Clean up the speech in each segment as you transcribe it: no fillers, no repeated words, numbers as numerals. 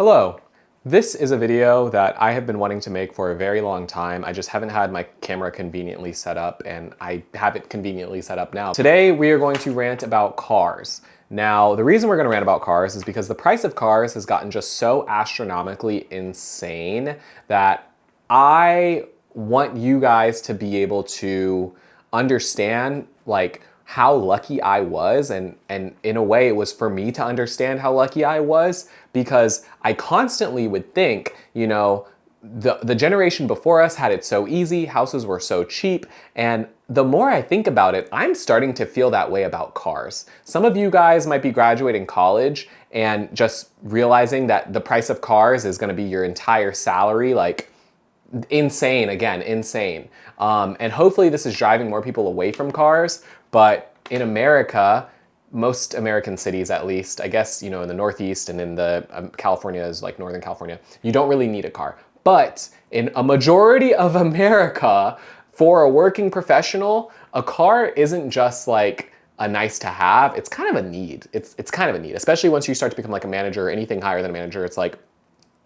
Hello. This is a video that I have been wanting to make for a very long time. I just haven't had my camera conveniently set up, and I have it conveniently set up now. Today we are going to rant about cars. Now, the reason we're going to rant about cars is because the price of cars has gotten just so astronomically insane that I want you guys to be able to understand like how lucky I was, and in a way it was for me to understand how lucky I was, because I constantly would think, you know, the generation before us had it so easy, houses were so cheap, and the more I think about it, I'm starting to feel that way about cars. Some of you guys might be graduating college and just realizing that the price of cars is gonna be your entire salary, like insane, again, insane. And hopefully this is driving more people away from cars, but in America, most American cities at least, I guess, you know, in the Northeast and in the California is like Northern California, you don't really need a car. But in a majority of America, for a working professional, a car isn't just like a nice to have, it's kind of a need. It's kind of a need, especially once you start to become like a manager or anything higher than a manager. It's like,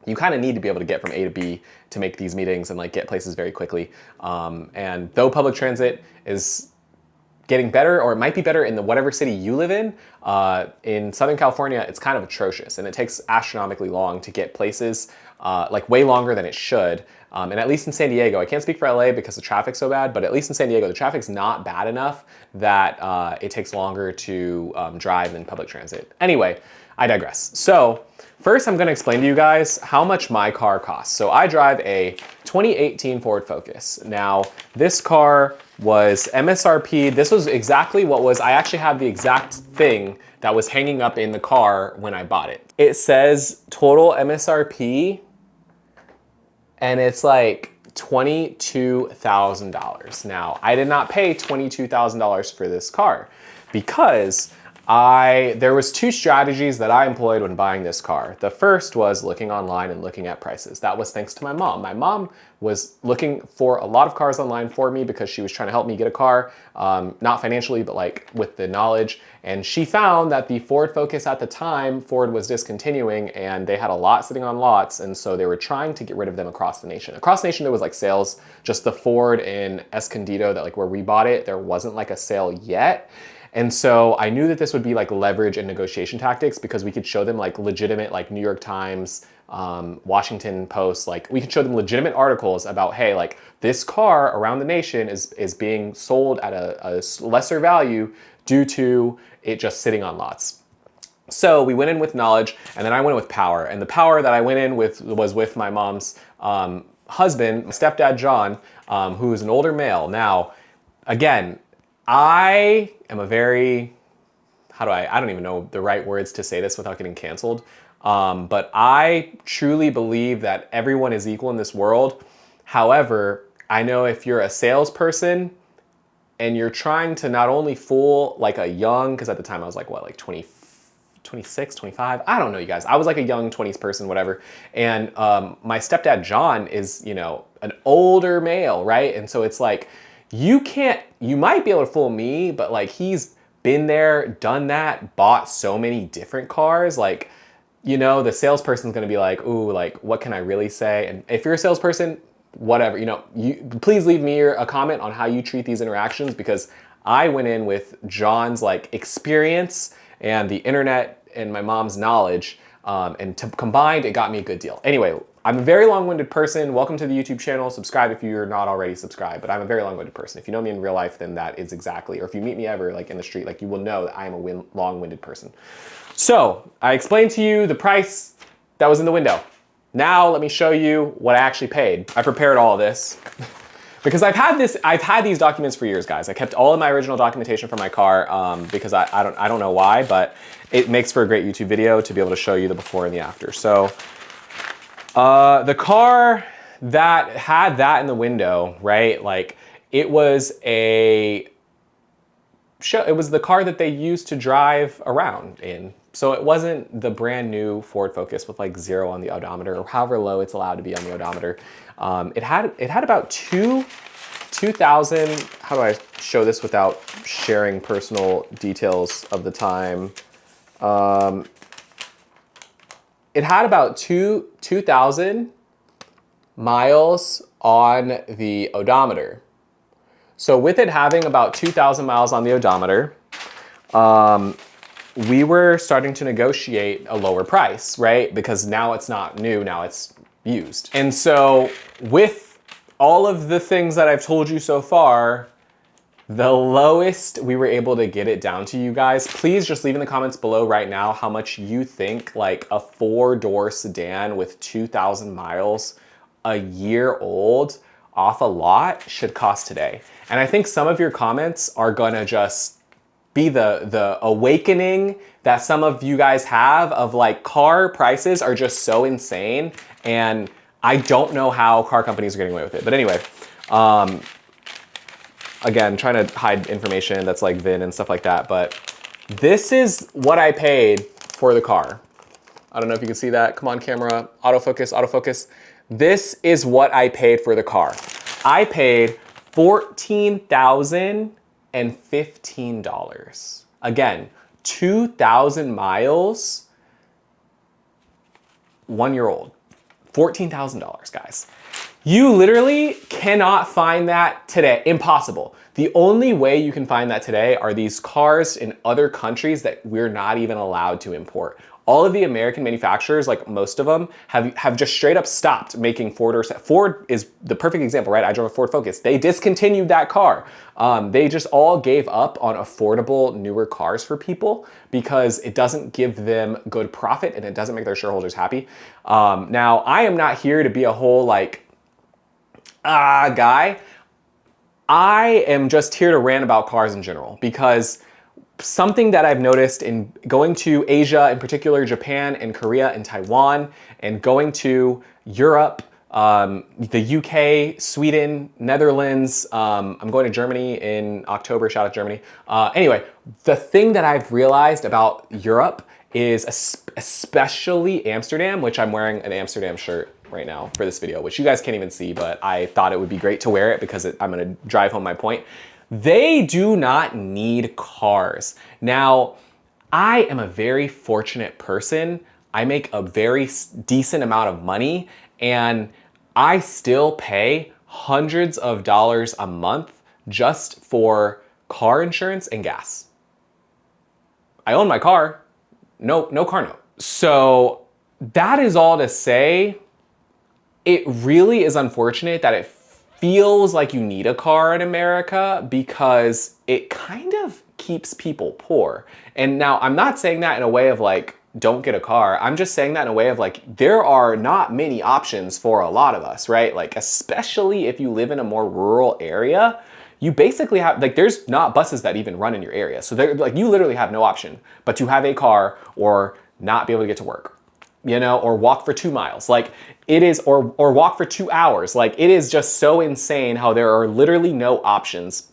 you kind of need to be able to get from A to B to make these meetings and like get places very quickly. And though public transit is getting better, or it might be better in the whatever city you live in Southern California, it's kind of atrocious, and it takes astronomically long to get places, like way longer than it should. And at least in San Diego, I can't speak for LA because the traffic's so bad, but at least in San Diego, the traffic's not bad enough that it takes longer to drive than public transit. Anyway, I digress. So first, I'm gonna explain to you guys how much my car costs. So I drive a 2018 Ford Focus. Now, this car was MSRP. This was exactly what was, I actually have the exact thing that was hanging up in the car when I bought it. It says total MSRP, and it's like $22,000. Now, I did not pay $22,000 for this car because there was two strategies that I employed when buying this car. The first was looking online and looking at prices. That was thanks to my mom. My mom was looking for a lot of cars online for me because she was trying to help me get a car, not financially, but like with the knowledge. And she found that the Ford Focus at the time, Ford was discontinuing, and they had a lot sitting on lots. And so they were trying to get rid of them across the nation. Across the nation, there was like sales, just the Ford in Escondido, that like where we bought it, there wasn't like a sale yet. And so I knew that this would be like leverage and negotiation tactics, because we could show them like legitimate, like New York Times, Washington Post, like we could show them legitimate articles about, hey, like this car around the nation is being sold at a lesser value due to it just sitting on lots. So we went in with knowledge, and then I went with power. And the power that I went in with was with my mom's husband, my stepdad, John, who is an older male. Now, again, I am a very, I don't even know the right words to say this without getting canceled. But I truly believe that everyone is equal in this world. However, I know if you're a salesperson and you're trying to not only fool like a young, because at the time I was like, what, like 26, 25? I don't know, you guys. I was like a young 20s person, whatever. And my stepdad, John, is, you know, an older male, right? And so it's like, you might be able to fool me, but like he's been there, done that, bought so many different cars. Like, you know, the salesperson's gonna be like, ooh, like, what can I really say? And if you're a salesperson, whatever, you know, please leave me a comment on how you treat these interactions, because I went in with John's like experience and the internet and my mom's knowledge, and combined, it got me a good deal. Anyway, I'm a very long-winded person. Welcome to the YouTube channel. Subscribe if you're not already subscribed, but I'm a very long-winded person. If you know me in real life, then that is exactly, or if you meet me ever like in the street, like you will know that I am a long-winded person. So I explained to you the price that was in the window. Now let me show you what I actually paid. I prepared all of this because I've had these documents for years, guys. I kept all of my original documentation for my car because I don't know why, but it makes for a great YouTube video to be able to show you the before and the after. So the car that had that in the window, right? Like it was the car that they used to drive around in. So it wasn't the brand new Ford Focus with like 0 on the odometer, or however low it's allowed to be on the odometer. It had about 2,000, how do I show this without sharing personal details of the time? it had about 2,000 miles on the odometer. So with it having about 2,000 miles on the odometer, we were starting to negotiate a lower price, right? Because now it's not new, now it's used. And so with all of the things that I've told you so far, the lowest we were able to get it down to, you guys, please just leave in the comments below right now how much you think like a 4-door sedan with 2,000 miles, a year old, off a lot should cost today. And I think some of your comments are gonna just be the awakening that some of you guys have of like car prices are just so insane. And I don't know how car companies are getting away with it. But anyway, again, trying to hide information that's like VIN and stuff like that. But this is what I paid for the car. I don't know if you can see that. Come on, camera, autofocus, autofocus. This is what I paid for the car. I paid $14,015. Again, 2,000 miles, 1 year old. $14,000, guys. You literally cannot find that today. Impossible. The only way you can find that today are these cars in other countries that we're not even allowed to import. All of the American manufacturers, like most of them, have just straight up stopped making Ford. Ford is the perfect example, right? I drove a Ford Focus. They discontinued that car. They just all gave up on affordable, newer cars for people because it doesn't give them good profit and it doesn't make their shareholders happy. Now, I am not here to be a whole like, guy. I am just here to rant about cars in general because something that I've noticed in going to Asia, in particular Japan and Korea and Taiwan, and going to Europe, the UK, Sweden, Netherlands, I'm going to Germany in October, shout out Germany. Anyway, the thing that I've realized about Europe is especially Amsterdam, which I'm wearing an Amsterdam shirt right now for this video, which you guys can't even see, but I thought it would be great to wear it because I'm gonna drive home my point. They do not need cars. Now, I am a very fortunate person. I make a very decent amount of money and I still pay hundreds of dollars a month just for car insurance and gas. I own my car, no car note. So that is all to say, it really is unfortunate that it feels like you need a car in America because it kind of keeps people poor. And now I'm not saying that in a way of like, don't get a car. I'm just saying that in a way of like, there are not many options for a lot of us, right? Like, especially if you live in a more rural area, you basically have, like, there's not buses that even run in your area. So they're like, you literally have no option but to have a car or not be able to get to work, you know, or walk for 2 miles. Like it is, or walk for 2 hours. Like it is just so insane how there are literally no options.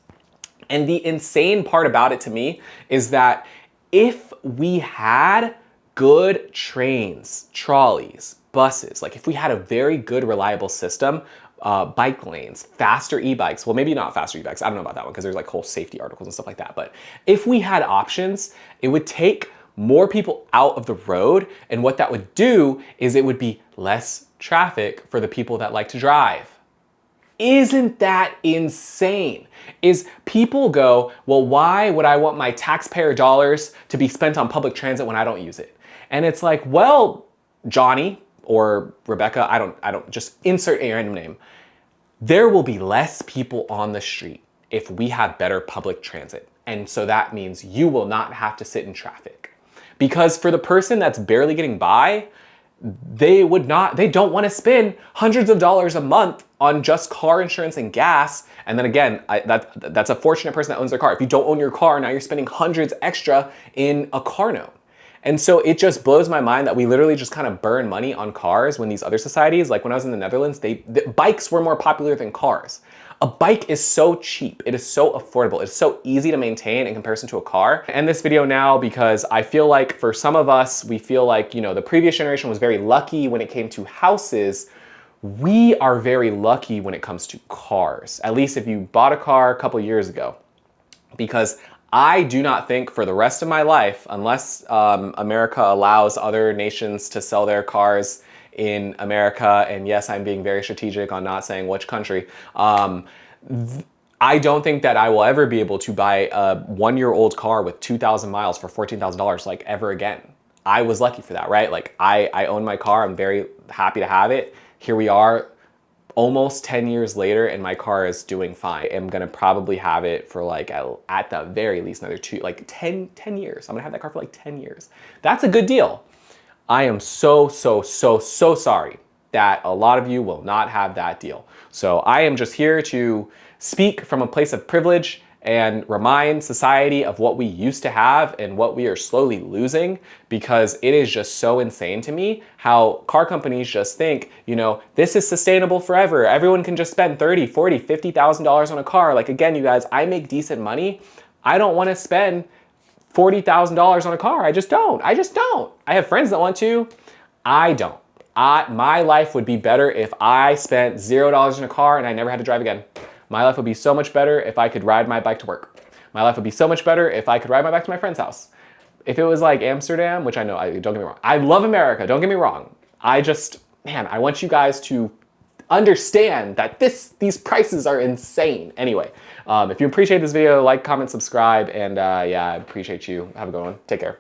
And the insane part about it to me is that if we had good trains, trolleys, buses, like if we had a very good, reliable system, bike lanes, faster e-bikes, well, maybe not faster e-bikes, I don't know about that one because there's like whole safety articles and stuff like that. But if we had options, it would take more people out of the road. And what that would do is it would be less traffic for the people that like to drive. Isn't that insane? Is people go, well, why would I want my taxpayer dollars to be spent on public transit when I don't use it? And it's like, well, Johnny or Rebecca, I don't, just insert a random name. There will be less people on the street if we have better public transit. And so that means you will not have to sit in traffic. Because for the person that's barely getting by, they don't want to spend hundreds of dollars a month on just car insurance and gas. And then again, that's a fortunate person that owns their car. If you don't own your car, now you're spending hundreds extra in a car note. And so it just blows my mind that we literally just kind of burn money on cars when these other societies, like when I was in the Netherlands, the bikes were more popular than cars. A bike is so cheap, it is so affordable, it's so easy to maintain in comparison to a car. I end this video now because I feel like for some of us, we feel like, you know, the previous generation was very lucky when it came to houses. We are very lucky when it comes to cars, at least if you bought a car a couple years ago. Because I do not think for the rest of my life, unless America allows other nations to sell their cars in America, and yes, I'm being very strategic on not saying which country, I don't think that I will ever be able to buy a 1-year-old car with 2,000 miles for $14,000 like ever again. I was lucky for that, right? Like I own my car. I'm very happy to have it. Here we are almost 10 years later and my car is doing fine. I'm gonna probably have it for like at the very least another 10 years. I'm gonna have that car for like 10 years. That's a good deal. I am so sorry that a lot of you will not have that deal. So I am just here to speak from a place of privilege and remind society of what we used to have and what we are slowly losing, because it is just so insane to me how car companies just think, you know, this is sustainable forever. Everyone can just spend $30, $40, $50,000 on a car. Like, again, you guys, I make decent money. I don't want to spend $40,000 on a car. I just don't. I have friends that want to. I don't. My life would be better if I spent $0 in a car and I never had to drive again. My life would be so much better if I could ride my bike to work. My life would be so much better if I could ride my bike to my friend's house. If it was like Amsterdam, which I know, don't get me wrong. I love America, don't get me wrong. I want you guys to understand that these prices are insane. Anyway, if you appreciate this video, like, comment, subscribe, and yeah, I appreciate you. Have a good one. Take care.